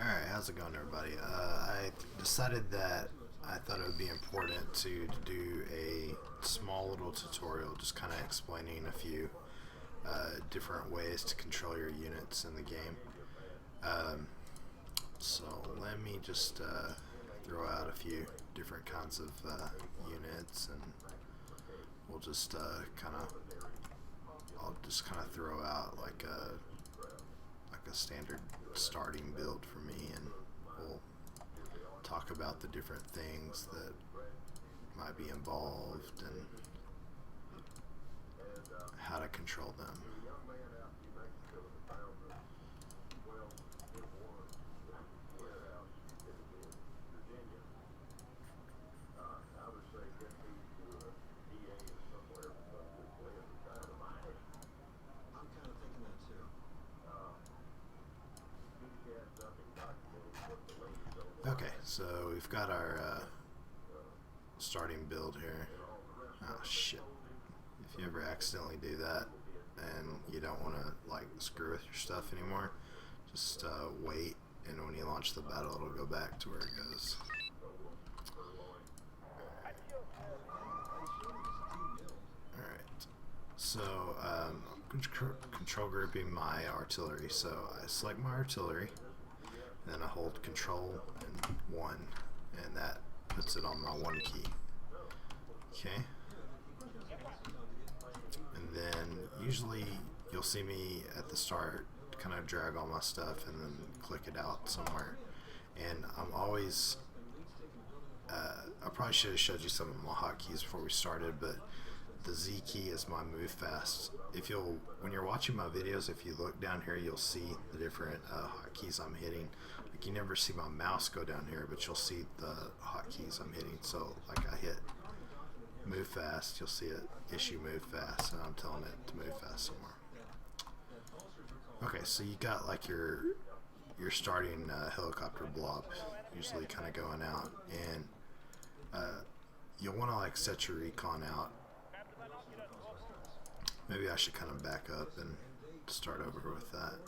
Alright, how's it going, everybody? I decided that I thought it would be important to do a small little tutorial just kind of explaining a few different ways to control your units in the game. So let me just throw out a few different kinds of units, and we'll just I'll just kind of throw out like a standard starting build for me, and we'll talk about the different things that might be involved and how to control them. Okay, so we've got our starting build here. Oh shit. If you ever accidentally do that and you don't want to like screw with your stuff anymore, just wait, and when you launch the battle it'll go back to where it goes. Alright, so control grouping my artillery. So I select my artillery, then I hold control and 1, and that puts it on my 1 key. Okay. And then usually you'll see me at the start kind of drag all my stuff and then click it out somewhere. And I'm always, I probably should have showed you some of my hotkeys before we started, but the Z key is my move fast. When you're watching my videos, if you look down here, you'll see the different hotkeys I'm hitting. Like, you never see my mouse go down here, but you'll see the hotkeys I'm hitting. So like I hit move fast, you'll see it issue move fast, and I'm telling it to move fast somewhere. Okay, so you got like your starting helicopter blob usually kind of going out, and you'll want to like set your recon out. Maybe I should kind of back up and start over with that.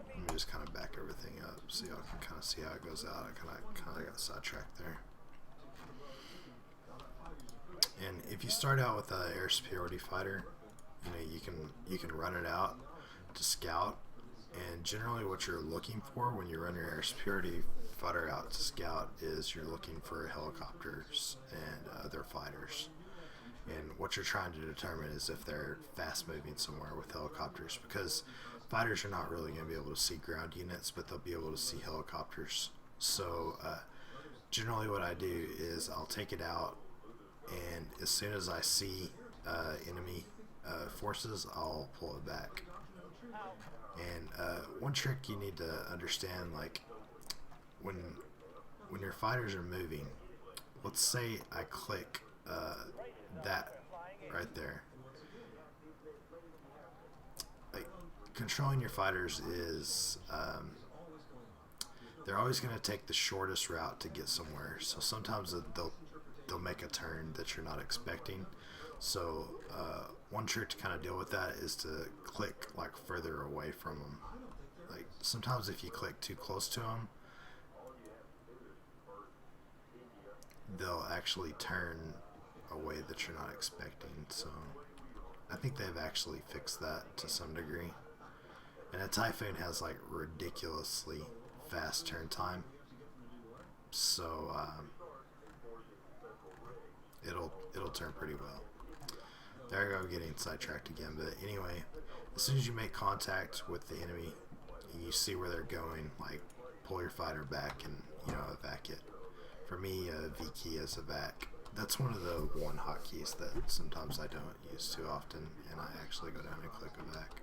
Let me just kind of back everything up so y'all can kind of see how it goes out. I kind of got sidetracked there. And if you start out with an air superiority fighter, you know, you can run it out to scout. And generally what you're looking for when you run your air superiority fighter out to scout is you're looking for helicopters and other fighters. And what you're trying to determine is if they're fast moving somewhere with helicopters, because fighters are not really going to be able to see ground units, but they'll be able to see helicopters. So generally what I do is I'll take it out, and as soon as I see enemy forces, I'll pull it back. And one trick you need to understand, like when your fighters are moving, let's say I click that right there. Like, controlling your fighters is they're always going to take the shortest route to get somewhere. So sometimes they'll make a turn that you're not expecting. So one trick to kind of deal with that is to click like further away from them. Like sometimes if you click too close to them, they'll actually turn a way that you're not expecting. So I think they've actually fixed that to some degree. And a Typhoon has like ridiculously fast turn time, so it'll turn pretty well. There I go, getting sidetracked again. But anyway, as soon as you make contact with the enemy and you see where they're going, like pull your fighter back and, you know, evac it. For me, V key is evac. That's one of the hotkeys that sometimes I don't use too often, and I actually go down and click evac.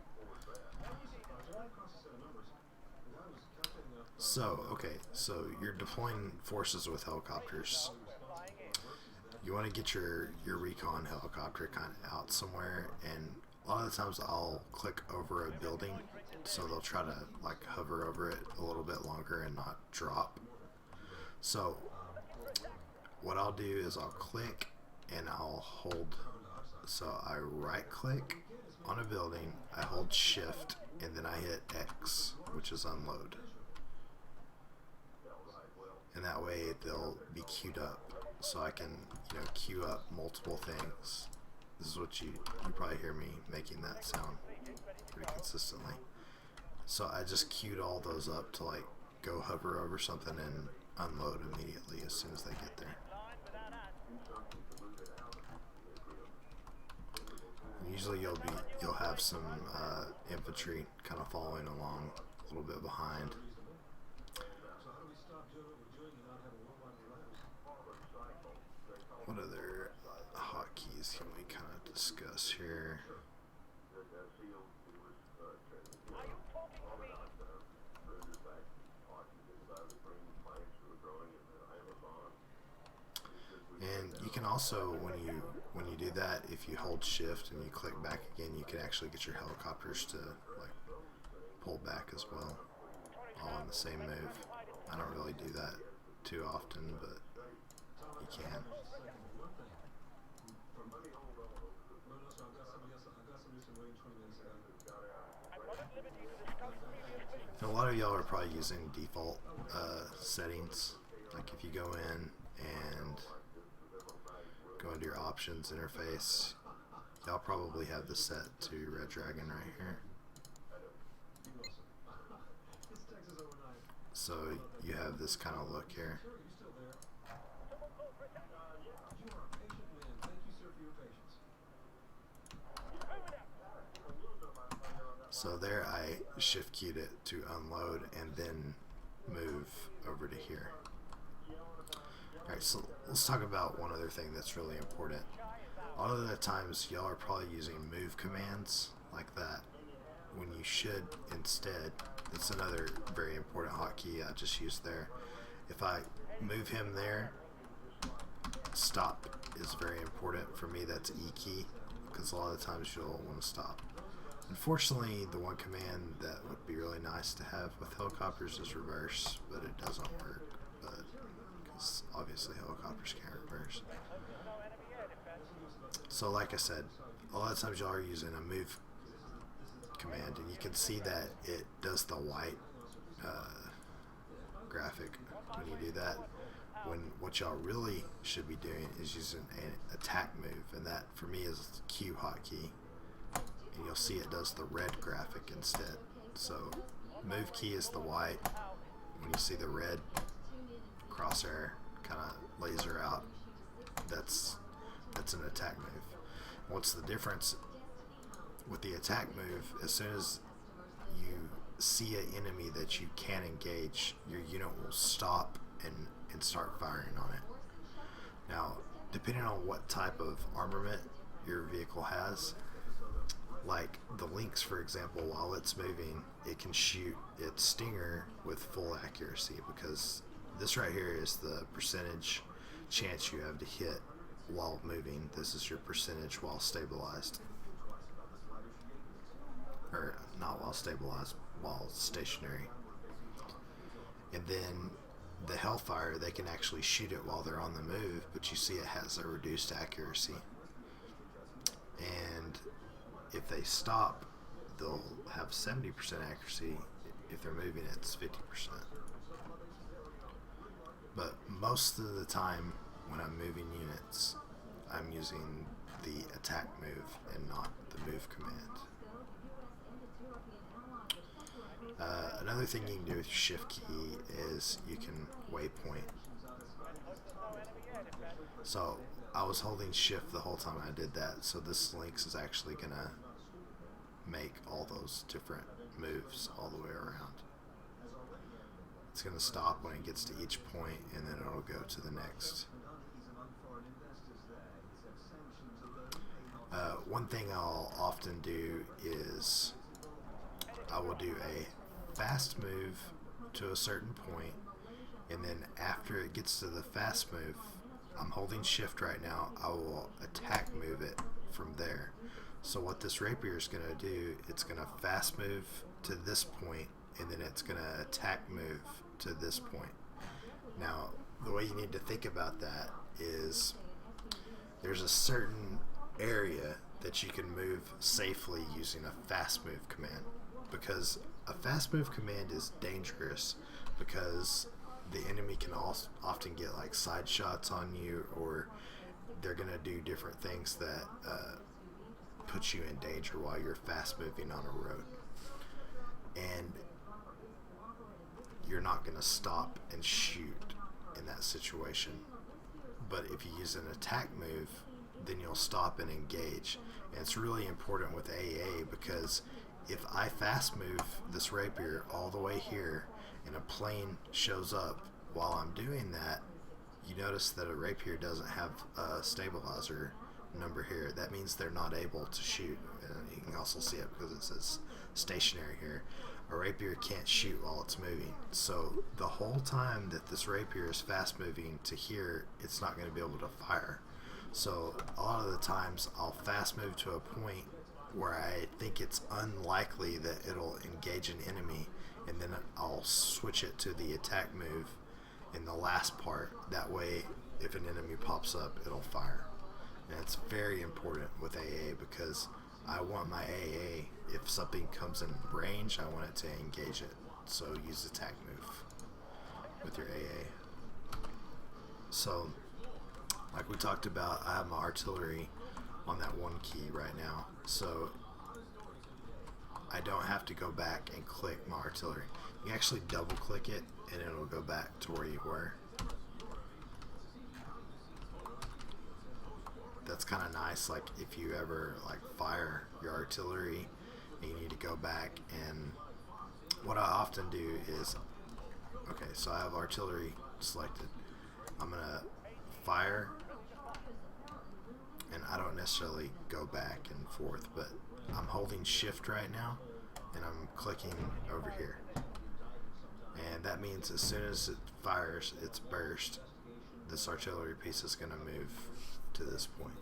So, okay, so you're deploying forces with helicopters. You want to get your recon helicopter kind of out somewhere, and a lot of the times I'll click over a building, so they'll try to like hover over it a little bit longer and not drop. So what I'll do is I'll click and I'll hold. So I right click on a building, I hold shift, and then I hit X, which is unload. And that way they'll be queued up, so I can, you know, queue up multiple things. This is what you probably hear me making that sound pretty consistently. So I just queued all those up to like go hover over something and unload immediately as soon as they get there. And usually you'll have some infantry kind of following along a little bit behind. What other hotkeys can we kind of discuss here? And you can also, when you do that, if you hold shift and you click back again, you can actually get your helicopters to like pull back as well, all in the same move. I don't really do that too often, but you can. And a lot of y'all are probably using default settings. Like if you go in and go into your options interface, y'all probably have this set to Red Dragon right here. So you have this kind of look here. So there I shift keyed it to unload and then move over to here. Alright, so let's talk about one other thing that's really important. A lot of the times y'all are probably using move commands like that when you should instead, that's another very important hotkey I just used there. If I move him there, stop is very important. For me that's E key, because a lot of the times you'll want to stop. Unfortunately, the one command that would be really nice to have with helicopters is reverse, but it doesn't work, because obviously helicopters can't reverse. So like I said, a lot of times y'all are using a move command, and you can see that it does the white graphic when you do that, when what y'all really should be doing is using an attack move, and that for me is Q hotkey. And you'll see it does the red graphic instead. So move key is the white. When you see the red crosshair kind of laser out, that's an attack move. What's the difference with the attack move? As soon as you see an enemy that you can engage, your unit will stop and start firing on it. Now, depending on what type of armament your vehicle has, like the Lynx, for example, while it's moving, it can shoot its stinger with full accuracy, because this right here is the percentage chance you have to hit while moving. This is your percentage while stabilized. Or not while stabilized, while stationary. And then the Hellfire, they can actually shoot it while they're on the move, but you see it has a reduced accuracy. And if they stop, they'll have 70% accuracy. If they're moving, it's 50%. But most of the time when I'm moving units, I'm using the attack move and not the move command. Another thing you can do with your shift key is you can waypoint. So I was holding shift the whole time I did that, so this Lynx is actually gonna make all those different moves all the way around. It's going to stop when it gets to each point, and then it'll go to the next. One thing I'll often do is I will do a fast move to a certain point, and then after it gets to the fast move, I'm holding shift right now, I will attack move it from there. So what this rapier is going to do, it's going to fast move to this point, and then it's going to attack move to this point. Now, the way you need to think about that is there's a certain area that you can move safely using a fast move command. because a fast move command is dangerous because the enemy can also often get like side shots on you, or they're gonna do different things that put you in danger while you're fast moving on a road, and you're not gonna stop and shoot in that situation. But if you use an attack move, then you'll stop and engage. And it's really important with AA, because if I fast move this rapier all the way here and a plane shows up while I'm doing that, you notice that a rapier doesn't have a stabilizer number here. That means they're not able to shoot. And you can also see it because it says stationary here. A rapier can't shoot while it's moving. So the whole time that this rapier is fast moving to here, it's not going to be able to fire. So a lot of the times I'll fast move to a point where I think it's unlikely that it'll engage an enemy, and then I'll switch it to the attack move in the last part. That way, if an enemy pops up, it'll fire. And it's very important with AA, because I want my AA, if something comes in range, I want it to engage it. So use attack move with your AA. So, like we talked about, I have my artillery on that one key right now. So I don't have to go back and click my artillery. You actually double click it and it'll go back to where you were. That's kind of nice, like if you ever like fire your artillery and you need to go back. And what I often do is, okay, so I have artillery selected. I'm gonna fire, and I don't necessarily go back and forth, but I'm holding shift right now and I'm clicking over here, and that means as soon as it fires its burst, this artillery piece is going to move to this point,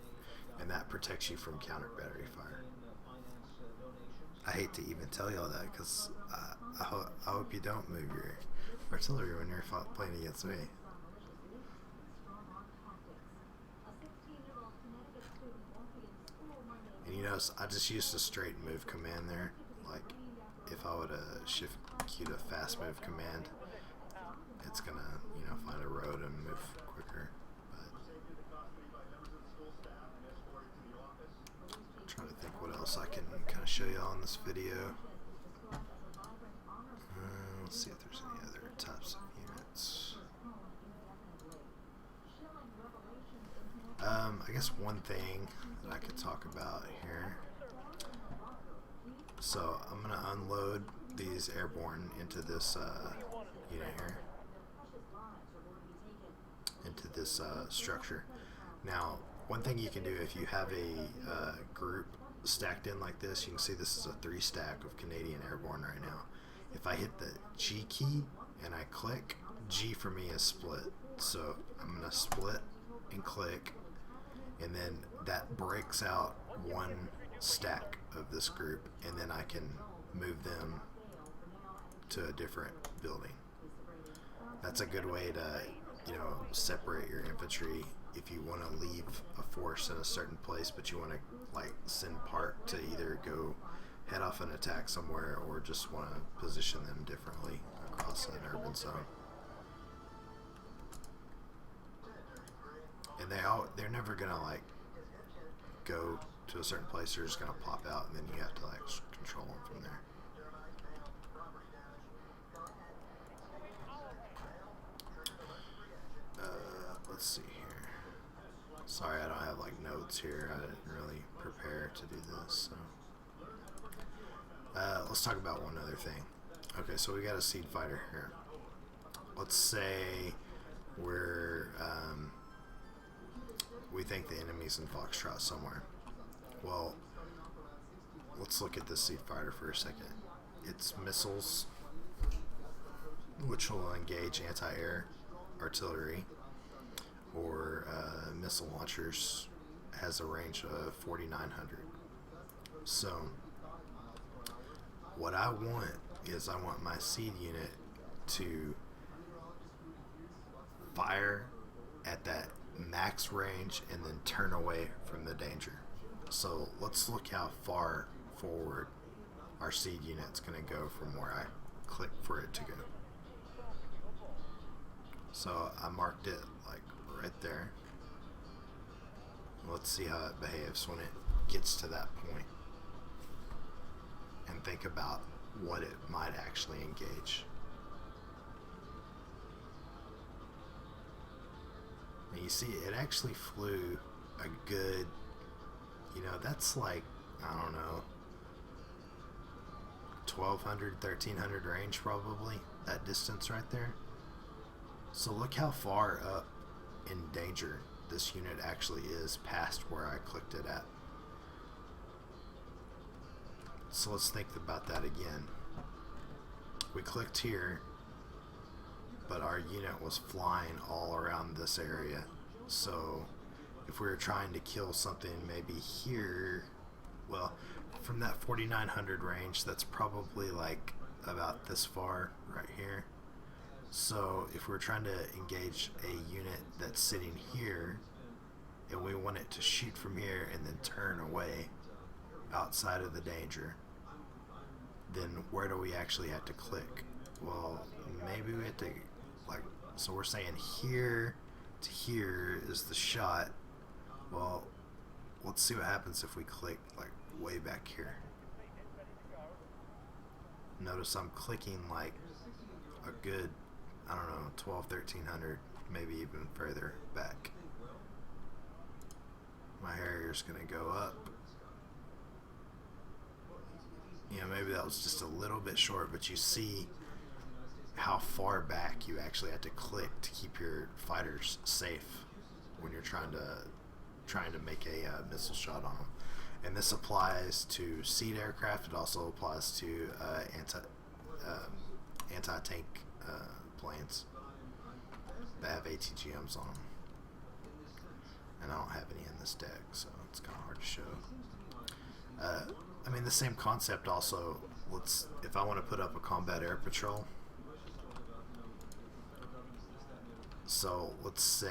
and that protects you from counter battery fire. I hate to even tell y'all that, because I hope you don't move your artillery when you're playing against me. And you notice I just used a straight move command there. Like if I would shift Q to fast move command, it's gonna, you know, find a road and move quicker. But I'm trying to think what else I can kind of show y'all in this video. Let's see if there's any other types of units. I guess one thing that I could talk about here. So I'm going to unload these airborne into this unit here, into this structure. Now, one thing you can do if you have a group stacked in like this, you can see this is a 3 stack of Canadian airborne right now. If I hit the G key and I click, G for me is split. So I'm going to split and click, and then that breaks out one stack of this group, and then I can move them to a different building. That's a good way to, you know, separate your infantry if you want to leave a force in a certain place, but you want to like send part to either go head off an attack somewhere or just want to position them differently across an urban zone. And they're never gonna like go to a certain place. They're just gonna pop out, and then you have to like control them from there. Let's see here. Sorry, I don't have like notes here. I didn't really prepare to do this. So let's talk about one other thing. Okay, so we got a seed fighter here. Let's say we think the enemy's in Foxtrot somewhere. Well, let's look at this seed fighter for a second. Its missiles, which will engage anti-air artillery or missile launchers, has a range of 4,900. So what I want is I want my seed unit to fire at that max range and then turn away from the danger. So let's look how far forward our seed unit's going to go from where I click for it to go. So I marked it like right there. Let's see how it behaves when it gets to that point, and think about what it might actually engage. And you see, it actually flew a good, that's like, I don't know, 1200, 1300 range probably, that distance right there. So look how far up in danger this unit actually is past where I clicked it at. So let's think about that again. We clicked here, but our unit was flying all around this area. So if we were trying to kill something maybe here, well, from that 4900 range, that's probably like about this far right here. So if we're trying to engage a unit that's sitting here and we want it to shoot from here and then turn away outside of the danger, then where do we actually have to click? Well, maybe we have to, like, so we're saying here to here is the shot. Well, let's see what happens if we click like way back here. Notice I'm clicking like a good, I don't know, 12, 1300, maybe even further back. My Harrier's gonna go up. Maybe that was just a little bit short, but you see how far back you actually have to click to keep your fighters safe when you're trying to make a missile shot on them. And this applies to seed aircraft. It also applies to anti-tank planes that have ATGMs on them. And I don't have any in this deck, so it's kind of hard to show. I mean, the same concept also, if I want to put up a combat air patrol, so let's say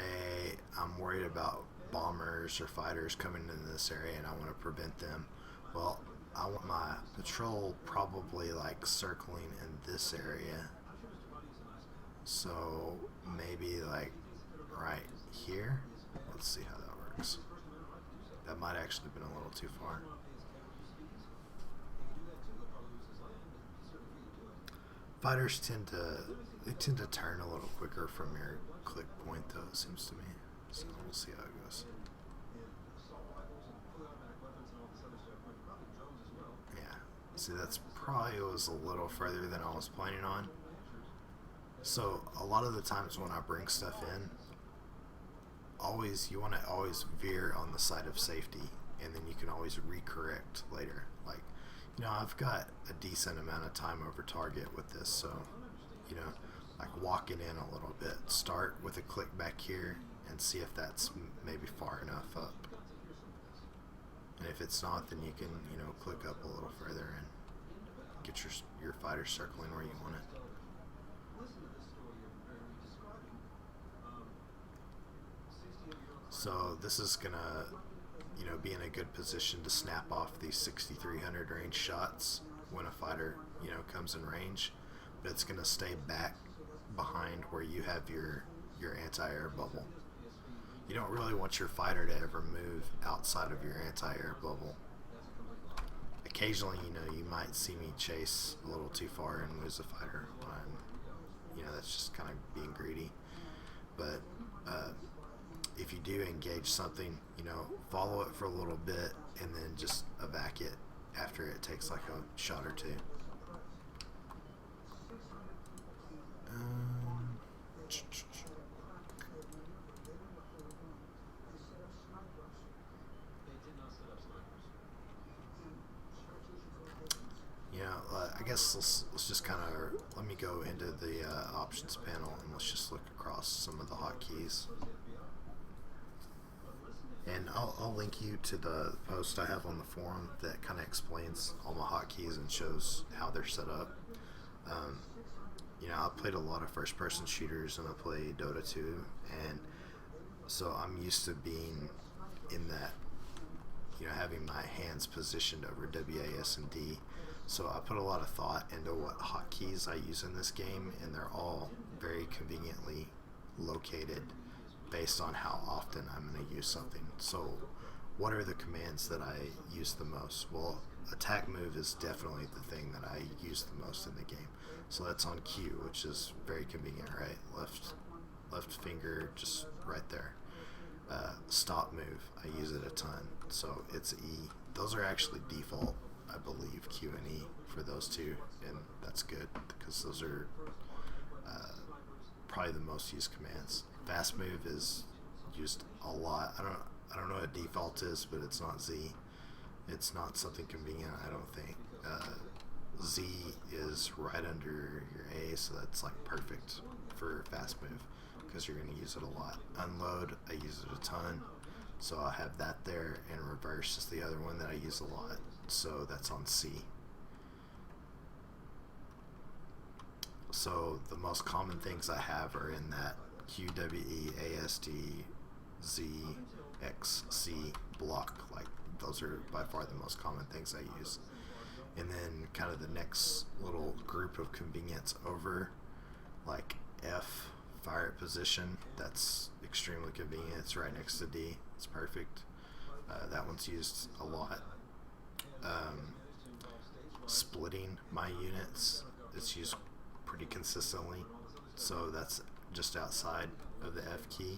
I'm worried about bombers or fighters coming into this area and I want to prevent them. Well, I want my patrol probably like circling in this area. So maybe like right here. Let's see how that works. That might actually have been a little too far. Fighters tend to turn a little quicker from your click point, though, it seems to me. So we'll see how it goes. Yeah, see, that's probably was a little further than I was planning on. So a lot of the times when I bring stuff in, you want to always veer on the side of safety, and then you can always recorrect later. Like, I've got a decent amount of time over target with this, so, like walking in a little bit. Start with a click back here and see if that's maybe far enough up. And if it's not, then you can, click up a little further and get your fighter circling where you want it. So this is gonna, be in a good position to snap off these 6,300 range shots when a fighter, comes in range. But it's gonna stay back behind where you have your anti-air bubble. You don't really want your fighter to ever move outside of your anti-air bubble. Occasionally, you might see me chase a little too far and lose a fighter. That's just kind of being greedy. But if you do engage something, follow it for a little bit and then just evac it after it takes like a shot or two. I guess let's just kind of, let me go into the options panel and let's just look across some of the hotkeys. And I'll link you to the post I have on the forum that kind of explains all my hotkeys and shows how they're set up. I played a lot of first-person shooters and I play Dota 2, and so I'm used to being in that, having my hands positioned over WASD. So I put a lot of thought into what hotkeys I use in this game, and they're all very conveniently located based on how often I'm going to use something. So what are the commands that I use the most? Well, attack move is definitely the thing that I use the most in the game. So that's on Q, which is very convenient, right? Left finger just right there. Stop move, I use it a ton. So it's E. Those are actually default, I believe, Q and E for those two, and that's good because those are probably the most used commands. Fast move is used a lot. I don't know what default is, but it's not Z. It's not something convenient, I don't think. Z is right under your A, so that's like perfect for fast move because you're going to use it a lot. Unload, I use it a ton, so I'll have that there, and reverse is the other one that I use a lot, so that's on C. So the most common things I have are in that Q, W, E, A, S, D, Z, X, C block. Like, those are by far the most common things I use. And then kind of the next little group of convenience over, like F, fire at position. That's extremely convenient. It's right next to D. It's perfect. That one's used a lot. Splitting my units, it's used pretty consistently. So that's just outside of the F key.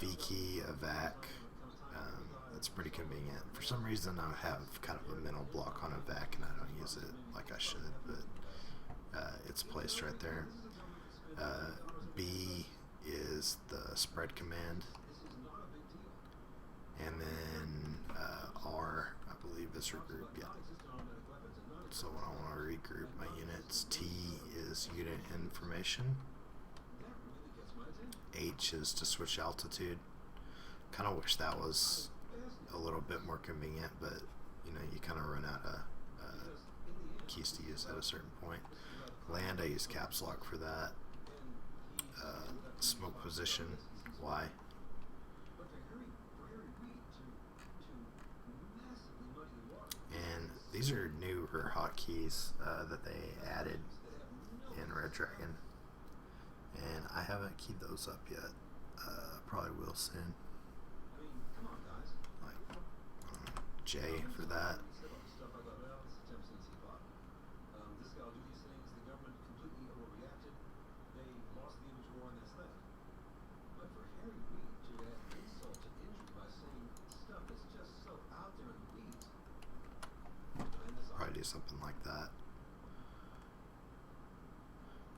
V key, evac. That's pretty convenient. For some reason, I have kind of a mental block on evac, and I don't use it like I should, but it's placed right there. B is the spread command, and then R, I believe, is regroup. Yeah. So when I want to regroup my units, T is unit information. H is to switch altitude. Kind of wish that was a little bit more convenient, but you know, you kind of run out of keys to use at a certain point. Land, I use caps lock for that. Smoke position, Y. And these are newer hotkeys that they added in Red Dragon, and I haven't keyed those up yet. Probably will soon. Like J for that. Probably do something like that.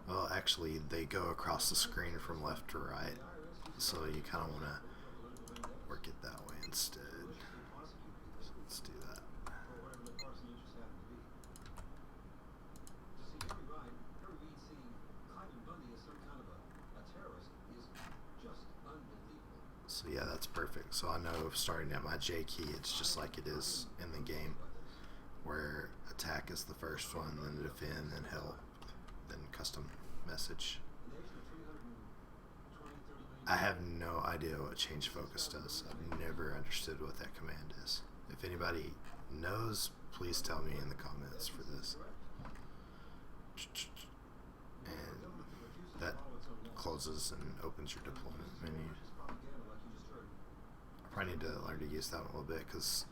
Well, actually, they go across the screen from left to right, so you kind of want to work it that way instead. So let's do that. So yeah, that's perfect. So I know starting at my J key, it's just like it is in the game, where attack is the first one, then defend, then help, then custom message. I have no idea what change focus does. I've never understood what that command is. If anybody knows, please tell me in the comments for this. And that closes and opens your deployment menu. I probably need to learn to use that a little bit, because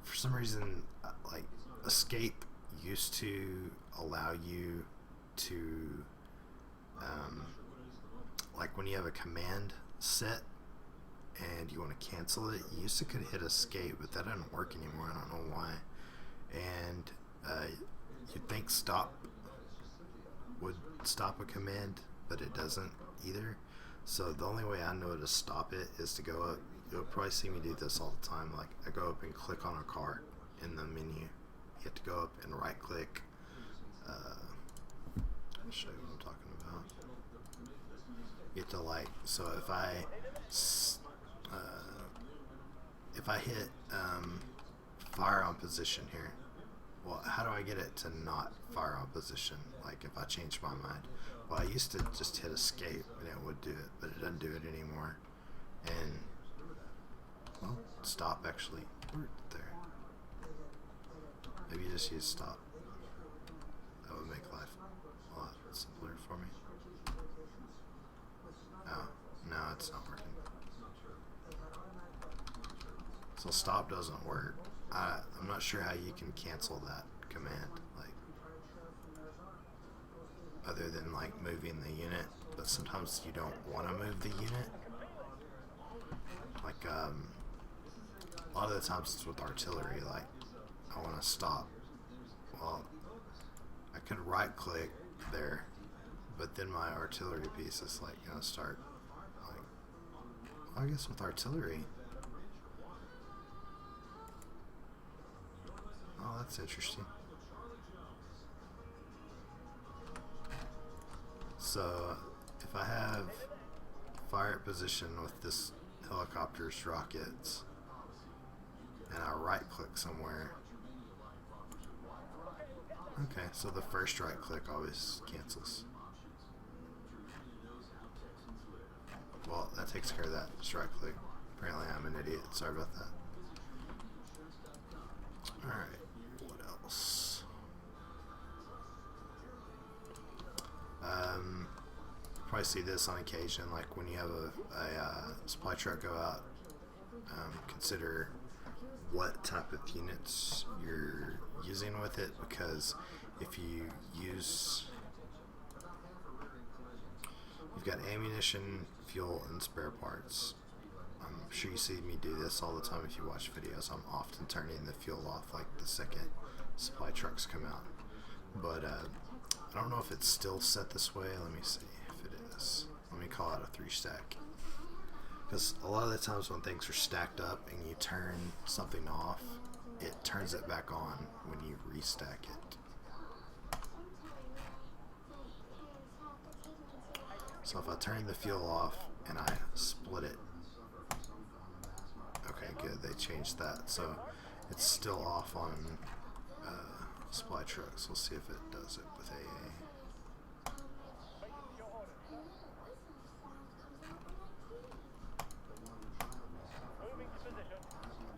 for some reason, like, escape used to allow you to like when you have a command set and you want to cancel it, you used to could hit escape, but that doesn't work anymore. I don't know why. And you'd think stop would stop a command, but it doesn't either. So the only way I know to stop it is to go up. You'll probably see me do this all the time. Like, I go up and click on a card in the menu. You have to go up and right click. I'll show you what I'm talking about. You have to, like, so if I hit fire on position here, well, how do I get it to not fire on position? Like, if I change my mind, well, I used to just hit escape and it would do it, but it doesn't do it anymore. And well, stop actually worked there. Maybe just use stop. That would make life a lot simpler for me. Oh, no, it's not working. So stop doesn't work. I'm not sure how you can cancel that command, like, other than like moving the unit, but sometimes you don't want to move the unit. Like, a lot of the times it's with artillery, like, I want to stop. Well, I could right click there, but then my artillery piece is like gonna start, like, well, I guess with artillery. Oh, that's interesting. So if I have fire at position with this helicopter's rockets and I right click somewhere, okay, so the first right click always cancels. Well, that takes care of that, just right click. Apparently I'm an idiot, sorry about that. Alright, what else? Probably see this on occasion, like when you have a supply truck go out. Consider what type of units you're using with it, because if you use, you've got ammunition, fuel, and spare parts. I'm sure you see me do this all the time if you watch videos. I'm often turning the fuel off like the second supply trucks come out. But I don't know if it's still set this way. Let me see if it is. Let me call it a 3-stack. Because a lot of the times when things are stacked up and you turn something off, it turns it back on when you restack it. So if I turn the fuel off and I split it, okay, good, they changed that. So it's still off on supply trucks. We'll see if it does it with AA.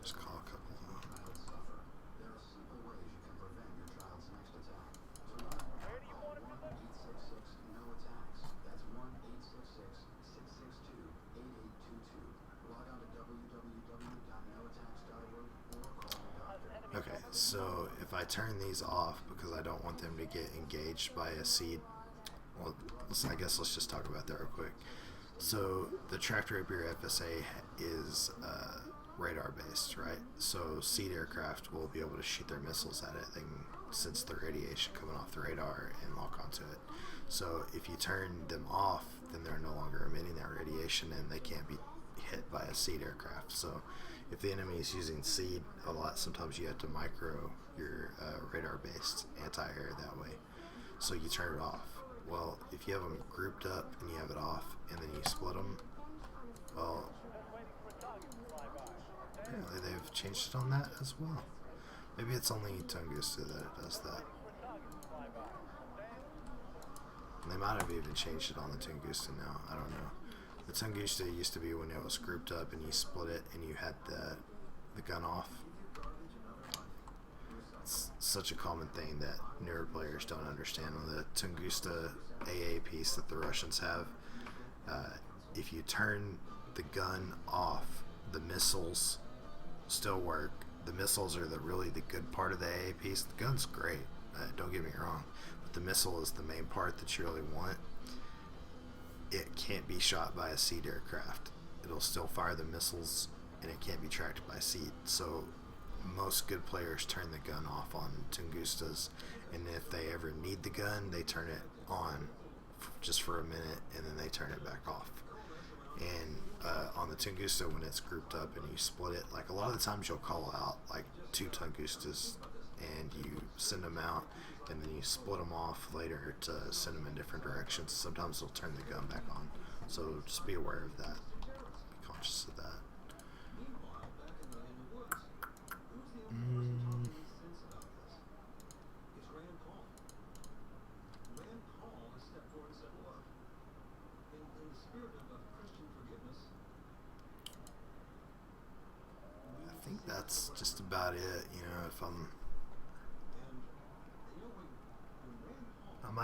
Just call a couple. Okay, so if I turn these off because I don't want them to get engaged by a seed, well, I guess let's just talk about that real quick. So the Tractor Rapier FSA is radar based, right? So seed aircraft will be able to shoot their missiles at it. They can sense the radiation coming off the radar and lock onto it. So if you turn them off, then they're no longer emitting that radiation and they can't be hit by a seed aircraft. So if the enemy is using seed a lot, sometimes you have to micro your radar-based anti-air that way. So you turn it off. Well, if you have them grouped up and you have it off and then you split them, well, apparently they've changed it on that as well. Maybe it's only Tunguska that it does that. And they might have even changed it on the Tunguska now. I don't know. The Tunguska used to be when it was grouped up and you split it and you had the gun off. It's such a common thing that newer players don't understand. On the Tunguska AA piece that the Russians have, if you turn the gun off, the missiles still work. The missiles are really the good part of the AA piece. The gun's great, don't get me wrong, but the missile is the main part that you really want. It can't be shot by a seed aircraft. It'll still fire the missiles and it can't be tracked by seed. So most good players turn the gun off on Tungustas, and if they ever need the gun, they turn it on just for a minute and then they turn it back off. And on the Tunguska, when it's grouped up and you split it, like a lot of the times you'll call out like 2 Tungustas and you send them out and then you split them off later to send them in different directions. Sometimes they'll turn the gun back on, so just be aware of that, be conscious of that. I think that's just about it. You know, if I'm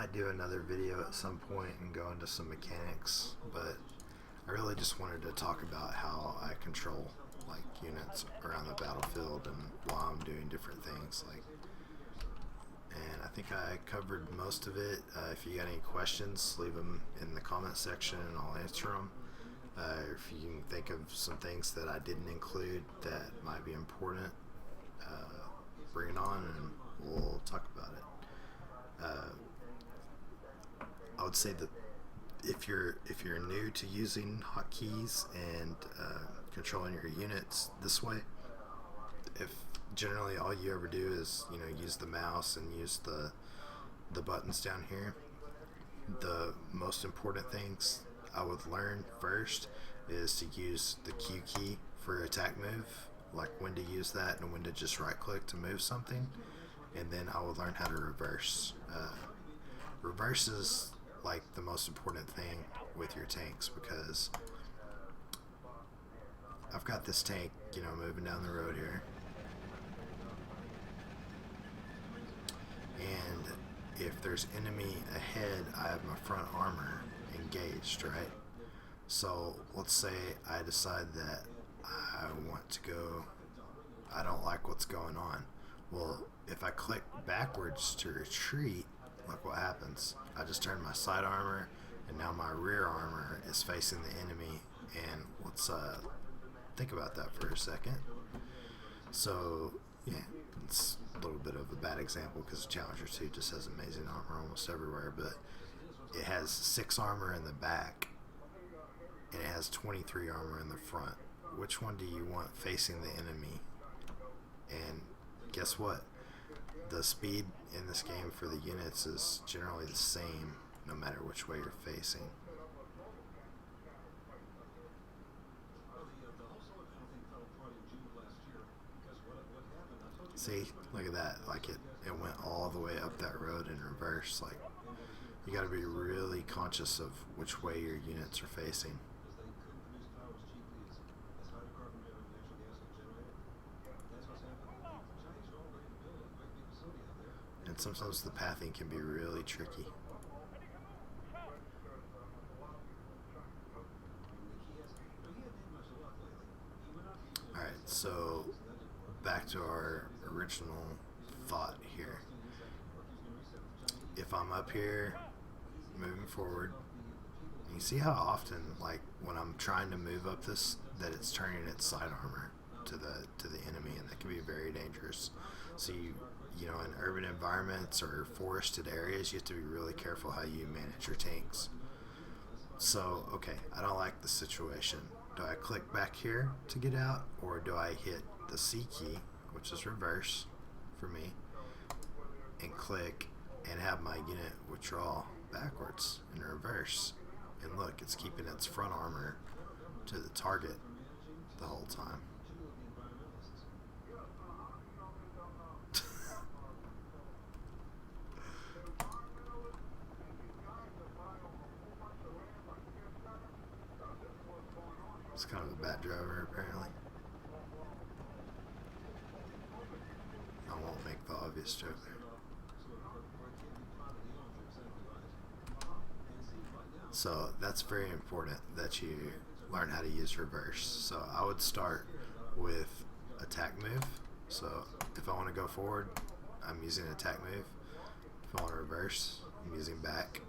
might do another video at some point and go into some mechanics, but I really just wanted to talk about how I control like units around the battlefield and while I'm doing different things. And I think I covered most of it. If you got any questions, leave them in the comment section and I'll answer them. If you can think of some things that I didn't include that might be important, bring it on and we'll talk about it. I would say that if you're new to using hotkeys and controlling your units this way, if generally all you ever do is use the mouse and use the buttons down here, the most important things I would learn first is to use the Q key for attack move, like when to use that and when to just right click to move something, and then I would learn how to reverse. Reverse is like the most important thing with your tanks, because I've got this tank moving down the road here, and if there's enemy ahead, I have my front armor engaged, right? So let's say I decide that I want to go, I don't like what's going on. Well, if I click backwards to retreat, look what happens. I just turned my side armor and now my rear armor is facing the enemy, and let's think about that for a second. So yeah, it's a little bit of a bad example because Challenger 2 just has amazing armor almost everywhere, but it has 6 armor in the back and it has 23 armor in the front. Which one do you want facing the enemy? And guess what? The speed in this game for the units is generally the same no matter which way you're facing. See, look at that. Like it went all the way up that road in reverse. Like, you got to be really conscious of which way your units are facing. And sometimes the pathing can be really tricky. Alright, so back to our original thought here. If I'm up here moving forward, you see how often, like when I'm trying to move up this, that it's turning its side armor to the enemy, and that can be very dangerous. So you know, in urban environments or forested areas, you have to be really careful how you manage your tanks. So, okay, I don't like the situation. Do I click back here to get out, or do I hit the C key, which is reverse for me, and click and have my unit withdraw backwards in reverse? And look, it's keeping its front armor to the target the whole time. It's kind of a bad driver, apparently. I won't make the obvious joke there. So that's very important that you learn how to use reverse. So I would start with attack move. So if I want to go forward, I'm using attack move. If I want to reverse, I'm using back.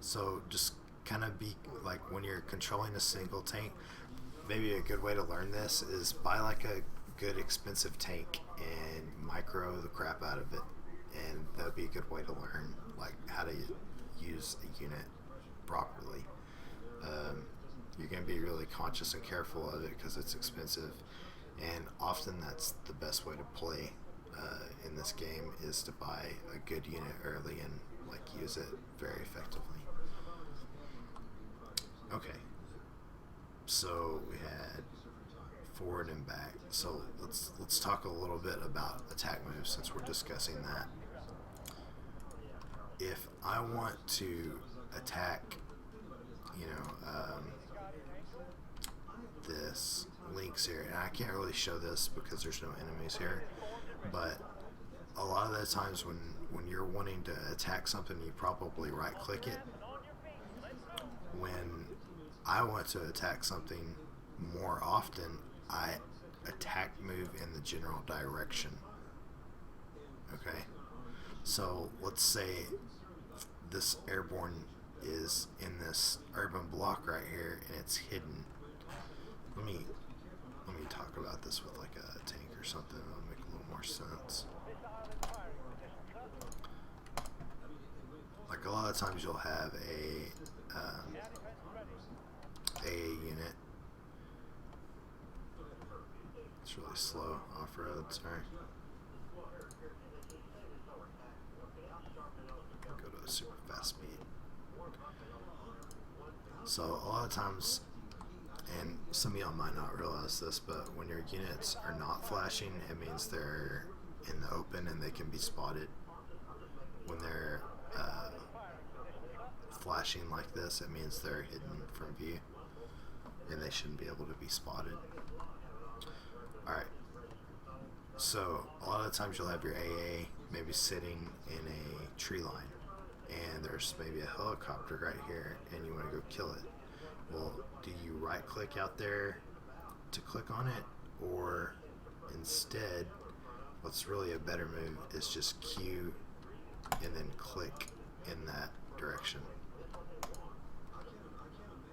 So just kind of be like, when you're controlling a single tank, maybe a good way to learn this is buy like a good expensive tank and micro the crap out of it, and that'd be a good way to learn like how to use a unit properly. You're going to be really conscious and careful of it because it's expensive, and often that's the best way to play in this game, is to buy a good unit early and like use it very effectively. Okay, so we had forward and back. So let's talk a little bit about attack moves since we're discussing that. If I want to attack, this links here, and I can't really show this because there's no enemies here, but a lot of the times when you're wanting to attack something, you probably right click it. When I want to attack something more often, I attack move in the general direction. Okay, so let's say this airborne is in this urban block right here and it's hidden. Let me talk about this with like a tank or something. That'll make a little more sense. Like a lot of times you'll have a unit. It's really slow off-road, sorry. Go to a super fast speed. So a lot of times, and some of y'all might not realize this, but when your units are not flashing, it means they're in the open and they can be spotted. When they're flashing like this, it means they're hidden from view and they shouldn't be able to be spotted. Alright, so a lot of the times you'll have your AA maybe sitting in a tree line and there's maybe a helicopter right here and you want to go kill it. Well, do you right click out there to click on it, or instead what's really a better move is just Q and then click in that direction?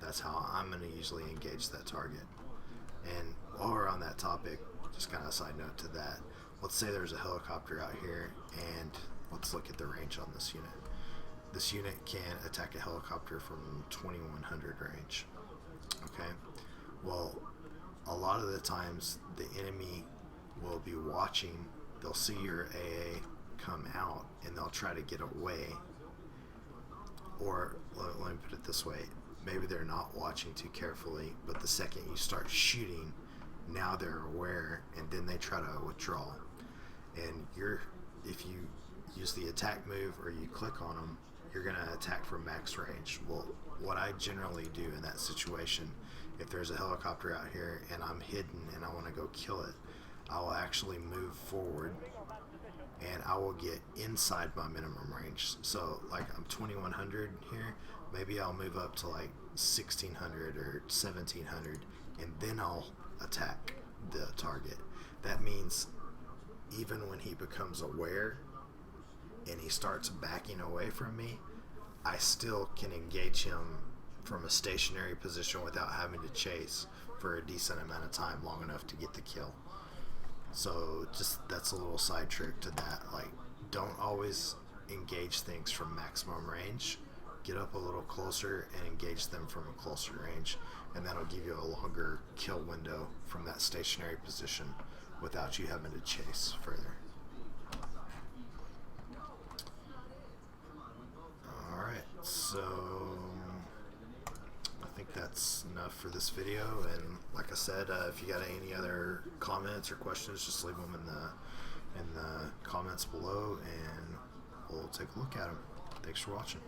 That's how I'm going to usually engage that target. And while we're on that topic, just kind of a side note to that, let's say there's a helicopter out here and let's look at the range on this unit. This unit can attack a helicopter from 2100 range. Okay, well, a lot of the times the enemy will be watching. They'll see your AA come out and they'll try to get away. Or let me put it this way, maybe they're not watching too carefully, but the second you start shooting, now they're aware and then they try to withdraw. And if you use the attack move or you click on them, you're going to attack from max range. Well, what I generally do in that situation, if there's a helicopter out here and I'm hidden and I want to go kill it, I will actually move forward and I will get inside my minimum range. So like I'm 2100 here, maybe I'll move up to like 1600 or 1700 and then I'll attack the target. That means even when he becomes aware and he starts backing away from me, I still can engage him from a stationary position without having to chase for a decent amount of time, long enough to get the kill. So just that's a little side trick to that. Like, don't always engage things from maximum range. Get up a little closer and engage them from a closer range, and that'll give you a longer kill window from that stationary position without you having to chase further. Alright, so I think that's enough for this video, and like I said, if you got any other comments or questions, just leave them in the comments below and we'll take a look at them. Thanks for watching.